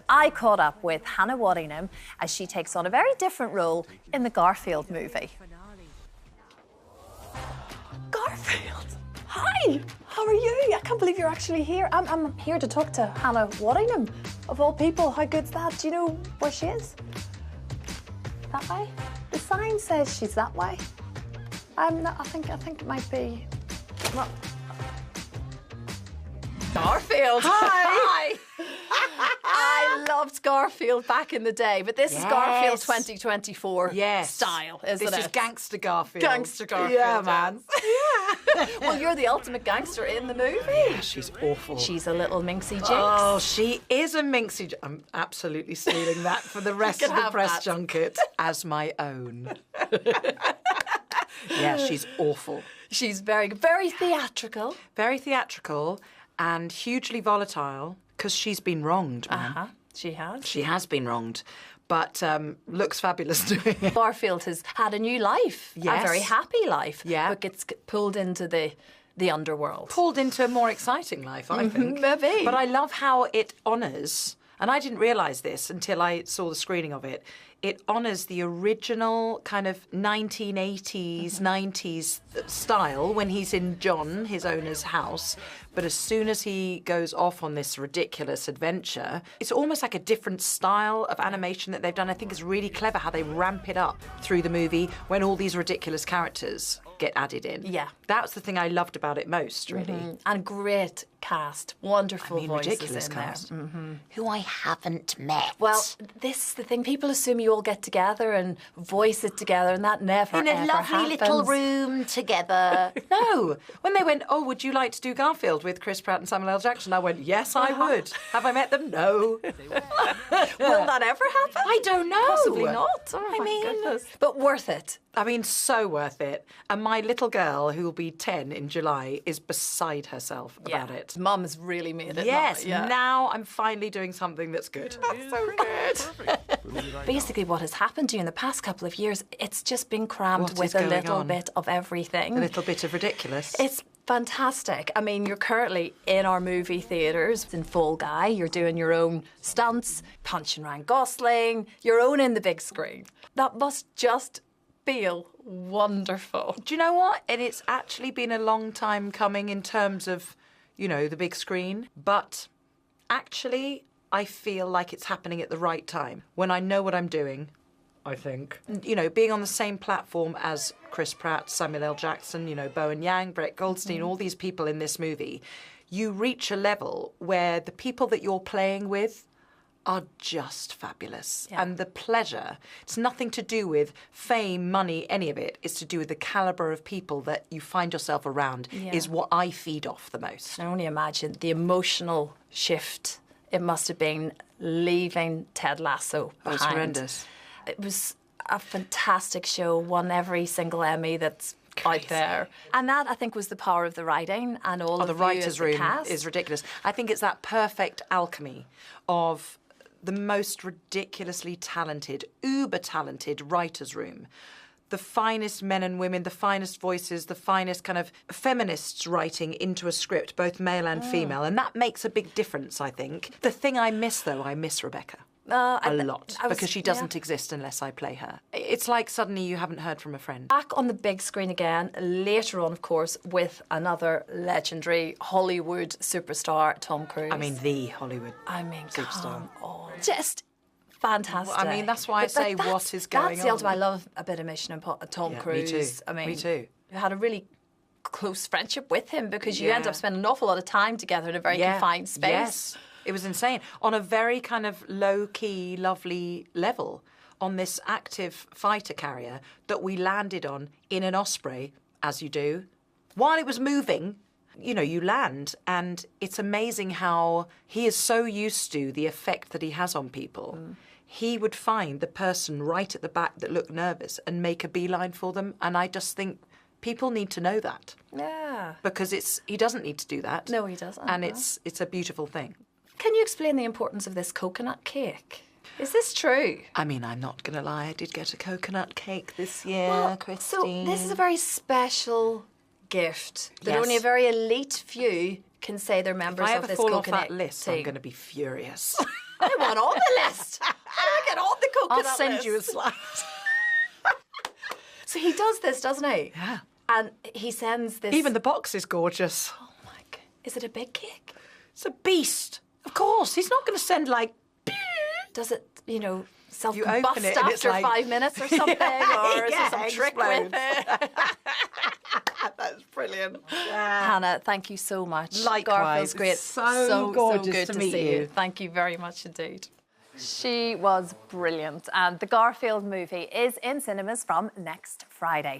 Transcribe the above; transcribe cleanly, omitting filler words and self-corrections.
I caught up with Hannah Waddingham as she takes on a very different role in the Garfield movie. Garfield, hi, how are you? I can't believe you're actually here. I'm here to talk to Hannah Waddingham, of all people. How good's that? Do you know where she is? That way? The sign says she's that way. I'm not, I think it might be... Well, Garfield. Hi. I loved Garfield back in the day, but this is Garfield 2024 style, isn't it? This is gangster Garfield. Gangster Garfield. Yeah, man. Yeah. Well, you're the ultimate gangster in the movie. Yeah, she's awful. She's a little Minxy Jinx. Oh, she is a Minxy. I'm absolutely stealing that for the rest of the press junket as my own. Yeah, she's awful. She's very theatrical. Very theatrical and hugely volatile because she's been wronged, man. She has. She has been wronged, but looks fabulous doing it. Garfield has had a new life, a very happy life, but gets pulled into the underworld. Pulled into a more exciting life, I think. Maybe. But I love how it honours, and I didn't realise this until I saw the screening of it, it honours the original kind of 1980s, 90s style when he's in John, his owner's house. But as soon as he goes off on this ridiculous adventure, it's almost like a different style of animation that they've done. I think it's really clever how they ramp it up through the movie when all these ridiculous characters get added in. Yeah. That's the thing I loved about it most, really. And great cast, wonderful voices ridiculous in cast. there. Who I haven't met. Well, this is the thing. People assume you all get together and voice it together, and that never, in a ever lovely happens. little room together. No. When they went, oh, would you like to do Garfield with Chris Pratt and Samuel L. Jackson? I went, yes, I would. Have I met them? No. Will that ever happen? I don't know. Possibly not. Oh, I my mean, goodness. But worth it. I mean, so worth it. And my little girl, who will be 10 in July, is beside herself about it. Mum has really made it. Yes, now, now I'm finally doing something that's good. That's so good. Basically, what has happened to you in the past couple of years, it's just been crammed What with is a going little on? bit of everything. A little bit of ridiculous. It's fantastic. I mean, you're currently in our movie theatres in Fall Guy. You're doing your own stunts, punching Ryan Gosling, your own in the big screen. That must just feel wonderful. Do you know what? And it's actually been a long time coming in terms of, you know, the big screen. But actually, I feel like it's happening at the right time. When I know what I'm doing, I think. You know, being on the same platform as Chris Pratt, Samuel L. Jackson, you know, Bowen Yang, Brett Goldstein, all these people in this movie, you reach a level where the people that you're playing with are just fabulous. Yeah. And the pleasure, it's nothing to do with fame, money, any of it. It's to do with the calibre of people that you find yourself around is what I feed off the most. I can only imagine the emotional shift it must have been leaving Ted Lasso behind. It was horrendous. It was a fantastic show, won every single Emmy that's out there. And that, I think, was the power of the writing and all of the writers' room cast. is ridiculous. I think it's that perfect alchemy of the most ridiculously talented, uber-talented writers' room. The finest men and women, the finest voices, the finest kind of feminists writing into a script, both male and female. And that makes a big difference, I think. The thing I miss, though, I miss Rebecca. A lot, because she doesn't exist unless I play her. It's like suddenly you haven't heard from a friend. Back on the big screen again, later on, of course, with another legendary Hollywood superstar, Tom Cruise. I mean, the Hollywood superstar. Come on. Just fantastic. Well, I mean, that's why I say what is going on. That's the ultimate. I love a bit of Mission Impossible. Tom Cruise. Me too. I mean, me too. You had a really close friendship with him because you end up spending an awful lot of time together in a very confined space. Yes. It was insane. On a very kind of low-key, lovely level, on this active fighter carrier that we landed on in an Osprey, as you do. While it was moving, you know, you land, and it's amazing how he is so used to the effect that he has on people. He would find the person right at the back that looked nervous and make a beeline for them, and I just think people need to know that. Yeah. Because he doesn't need to do that. No, he doesn't. And it's a beautiful thing. Can you explain the importance of this coconut cake? Is this true? I mean, I'm not going to lie, I did get a coconut cake this year, Christine. So this is a very special gift that only a very elite few can say they're members of this coconut If I ever fall off that list, team. I'm going to be furious. I want on the list. I want to get on the coconut I'll send list. you a slide. So he does this, doesn't he? Yeah. And he sends this... Even the box is gorgeous. Oh my God. Is it a big cake? It's a beast. Of course. He's not going to send, like... Does it, you know, open self-combust it and it's after like- 5 minutes or something? Or is there some it trick with explodes. it? That's brilliant. Hannah, thank you so much. Likewise. Garfield's great. It's so gorgeous good to to meet see you. you. Thank you very much indeed. She was brilliant. And the Garfield movie is in cinemas from next Friday.